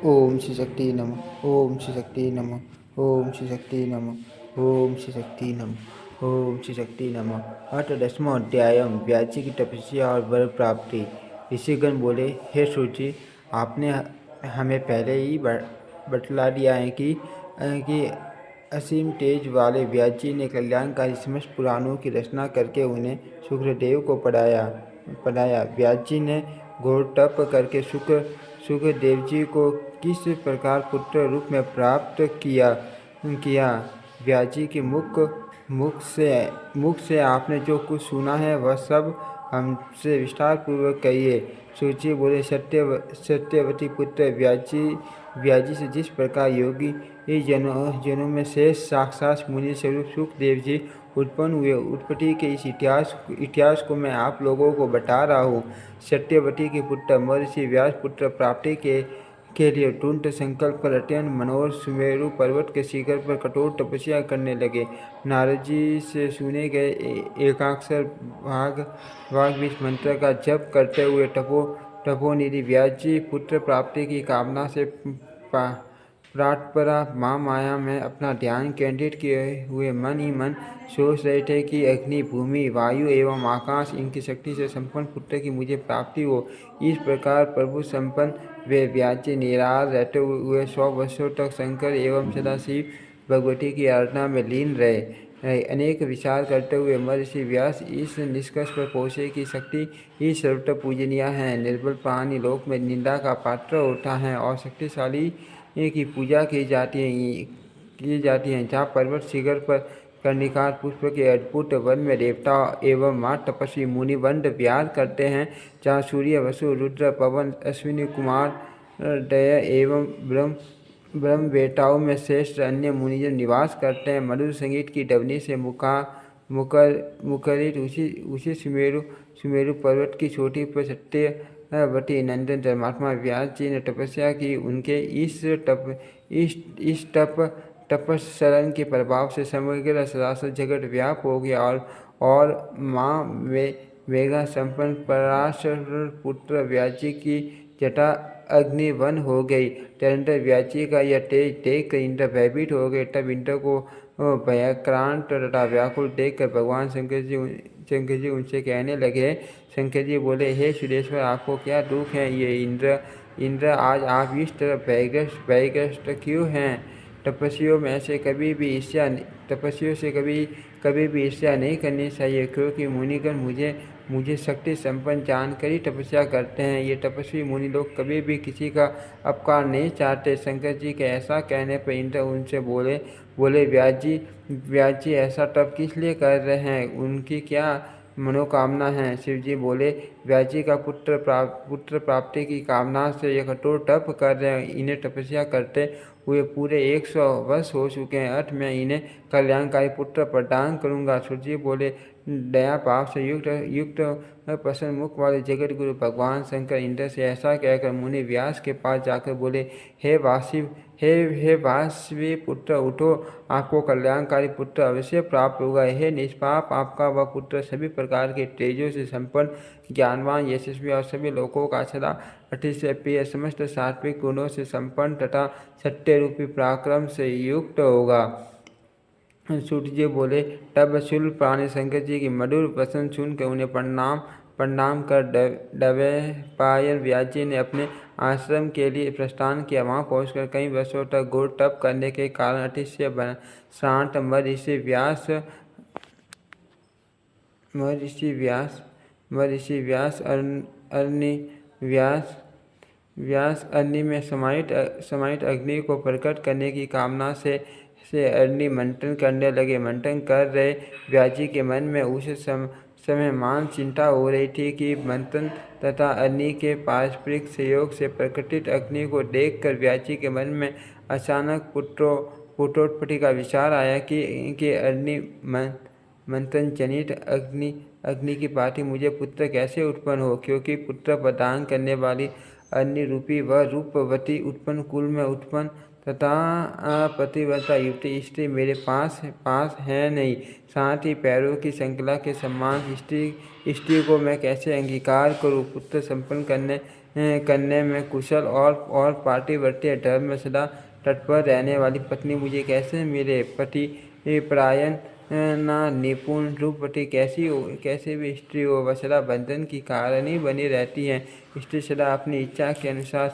ओम श्री शक्ति नमः। ओम श्री शक्ति नमः। ओम श्री शक्ति नमः। ओम श्री शक्ति नमः। ओम श्री शक्ति नमः। 8वां अध्याय व्यास की तपस्या और वर प्राप्ति। ऋषिगण बोले, हे सूची, आपने हमें पहले ही बतला दिया है कि असीम तेज वाले व्यास जी ने कल्याणकारी समस्त पुराणों की रचना करके उन्हें शुक्रदेव को पढ़ाया। व्यास जी ने घोर तप करके शुक्रदेव जी को किस प्रकार पुत्र रूप में प्राप्त किया। व्यास जी के मुख से आपने जो कुछ सुना है वह सब हमसे विस्तार पूर्वक कहिए। सूची बोले, सत्यवती पुत्र व्यास जी से जिस प्रकार योगी इस जनों में शेष साक्षात मुनि स्वरूप सुखदेव जी उत्पन्न हुए, उत्पत्ति के इस इतिहास को मैं आप लोगों को बता रहा हूँ। सत्यवती के पुत्र महर्षि व्यास पुत्र प्राप्ति के लिए तुरंत संकल्प कर अत्यंत मनोहर सुमेरु पर्वत के शिखर पर कठोर तपस्या करने लगे। नारद जी से सुने गए एकाक्षर वाग बीज मंत्र का जप करते हुए तपोनिधि व्यास जी पुत्र प्राप्ति की कामना से प्रातपरा माँ माया में अपना ध्यान केंद्रित किए हुए मन ही मन सोच रहे थे कि अग्नि, भूमि, वायु एवं आकाश इनकी शक्ति से संपन्न पुत्र की मुझे प्राप्ति हो। इस प्रकार प्रभु संपन्न वे व्यास जी निराल रहते हुए 100 वर्षों तक शंकर एवं सदाशिव भगवती की आराधना में लीन रहे। अनेक विचार करते हुए महर्षि व्यास इस निष्कर्ष पर पहुँचे कि शक्ति ही सर्वत्र पूजनीय है। निर्बल प्राणी लोक में निंदा का पात्र होता है और शक्तिशाली की पूजा की जाती है। जहाँ पर्वत शिखर पर कर्णिकार पुष्प के अद्भुत वन में देवता एवं माँ तपस्वी मुनि वंद विहार करते हैं, जहाँ सूर्य, वसु, रुद्र, पवन, अश्विनी कुमार, दया एवं ब्रह्म वेताओं में श्रेष्ठ अन्य मुनिजन निवास करते हैं। मधुर संगीत की ध्वनि से मुखरित उसी सुमेरु पर्वत की चोटी पर सत्यवती नंदन धर्मात्मा व्यास जी ने तपस्या की। उनके इस तपस्सरण के प्रभाव से समग्र सरासर जगत व्याप हो गया और माँ मेघा संपन्न पराशर पुत्र व्यास जी की जटा अग्निवन हो गई। तदनंतर व्यास जी का यह तेज देख कर इंद्र भयभीत हो गए। तब इंद्र को भयाक्रांत तथा व्याकुल देखकर भगवान शंकर जी उनसे कहने लगे। शंकर जी बोले, हे सुरेश्वर, आपको क्या दुख है? ये इंद्र आज आप इस तरह भयग्रस्त क्यों हैं? तपस्वियों से कभी भी ईर्ष्या नहीं करनी चाहिए, क्योंकि मुनिगण मुझे शक्ति संपन्न जानकर ही तपस्या करते हैं। ये तपस्वी मुनि लोग कभी भी किसी का अपकार नहीं चाहते। शंकर जी के ऐसा कहने पर इंद्र उनसे बोले, व्यास जी ऐसा तप किस लिए कर रहे हैं? उनकी क्या मनोकामना है? शिव जी बोले, व्यास जी का पुत्र प्राप्ति की कामना से ये कठोर तप कर रहे हैं। इन्हें तपस्या करते हुए पूरे 100 वर्ष हो चुके हैं। अतः मैं इन्हें कल्याणकारी पुत्र प्रदान करूंगा। सूर्य बोले, दया भाव से युक्त प्रसन्न मुख वाले जगत गुरु भगवान शंकर इंद्र से ऐसा कहकर मुनि व्यास के पास जाकर बोले, हे वासवी पुत्र, उठो, आपको कल्याणकारी पुत्र अवश्य प्राप्त होगा। हे निष्पाप, आपका वह पुत्र सभी प्रकार के तेजों से संपन्न, ज्ञानवान, यशस्वी और सभी लोगों का सदा अतिशय प्रिय, समस्त सात्विक गुणों से संपन्न तथा सत्य रूपी पराक्रम से युक्त होगा। सूर्य जी बोले, तब शूल प्राणी शंकर जी की मधुर वचन सुनकर उन्हें प्रणाम कर द्वैपायन व्यास जी ने अपने आश्रम के लिए प्रस्थान किया। वहाँ पहुंचकर कई वर्षों तक घोर तप करने के कारण अतिशय शांत महर्षि व्यास अग्नि में समाहित अग्नि को प्रकट करने की कामना से अग्नि मंथन करने लगे। मंथन कर रहे व्यास जी के मन में उस समय मान चिंता हो रही थी कि मंथन तथा अग्नि के पारस्परिक सहयोग से प्रकटित अग्नि को देखकर व्यास जी के मन में अचानक पुत्रोत्पत्ति का विचार आया कि अग्नि मंथन जनित अग्नि की भांति मुझे पुत्र कैसे उत्पन्न हो, क्योंकि पुत्र प्रदान करने वाली अग्नि रूपी वह रूपवती उत्पन्न कुल में उत्पन्न तथा पतिव्रता युवती स्त्री मेरे पास है नहीं। साथ ही पैरों की श्रृंखला के समान स्त्री को मैं कैसे अंगीकार करूं? पुत्र संपन्न करने में कुशल और पातिव्रत्य धर्म में सदा तत्पर रहने वाली पत्नी मुझे कैसे मिले। पति परायण ना निपुण रूपवती कैसे भी स्त्री हो, वह सदा बंधन की कारणी बनी रहती हैं। स्त्री सदा अपनी इच्छा के अनुसार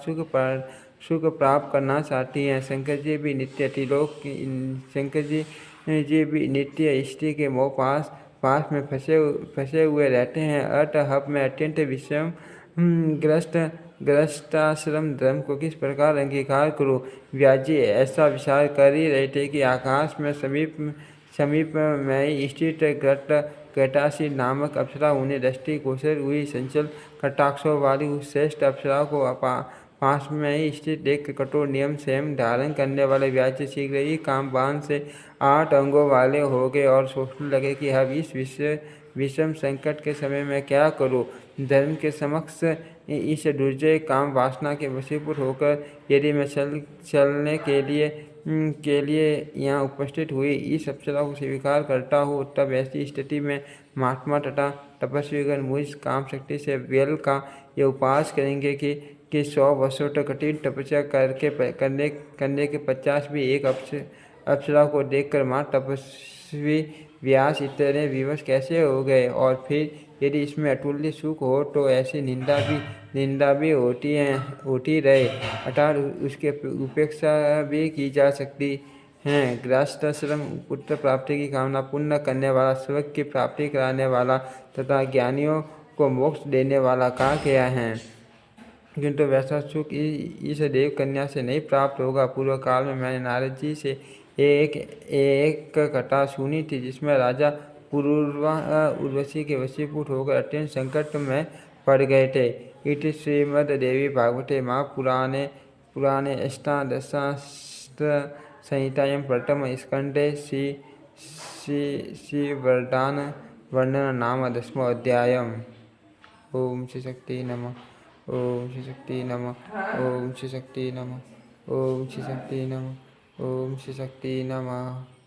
सुख प्राप्त करना चाहती हैं। शंकर जी भी नित्य स्त्री के मोह पास में फंसे हुए रहते हैं। अतः अब मैं अत्यंत विषम ग्रस्ताश्रम धर्म को किस प्रकार अंगीकार करूं। व्यास जी ऐसा विचार कर ही रहे थे कि आकाश में समीप में ही स्थित घटासी नामक अप्सरा उन्हें दृष्टि गोचर हुई। संचल कटाक्षों वाली उस श्रेष्ठ अप्सरा को पास में ही स्थित देख कठोर नियम संयम धारण करने वाले व्यास जी शीघ्र ही कामबान से 8 अंगों वाले हो गए और सोचने लगे कि अब इस विषम संकट के समय में क्या करूं। धर्म के समक्ष इस दुर्जय काम वासना के वशीभूत होकर यदि मैं चलने के लिए यहाँ उपस्थित हुई इस अप्सरा को स्वीकार करता हूँ, तब ऐसी स्थिति में महात्मा तथा तपस्वीगण मुझ काम शक्ति से वेल का ये उपवास करेंगे कि 100 वर्षों तक कठिन तपस्या करने के पश्चात भी एक अप्सरा को देखकर महा तपस्वी व्यास इतने विवश कैसे हो गए। और फिर यदि इसमें अतुल्य सुख हो तो ऐसी निंदा भी होती रहे, अर्थात उसके उपेक्षा भी की जा सकती है। गृहस्थाश्रम पुत्र प्राप्ति की कामना पूर्ण करने वाला, स्वर्ग की प्राप्ति कराने वाला तथा ज्ञानियों को मोक्ष देने वाला कहा गया है, किंतु वैसा सुख इस देव कन्या से नहीं प्राप्त होगा। पूर्व काल में मैंने नारद जी से एक कथा सुनी थी जिसमें राजा उर्वशी के वशीभूत होकर अत्यंत संकट में पड़ गए थे। इति श्रीमद्देवी भागवते महापुराणे अष्टादशास्त्र संहितायां प्रथम स्कंदे श्री वरदान वर्णन नाम 10वां अध्यायम्। ओम श्री शक्ति नमः। ओम श्री शक्ति नमः। ओम श्री शक्ति नमः। ओम श्री शक्ति नमः। ओम श्री शक्ति नमः।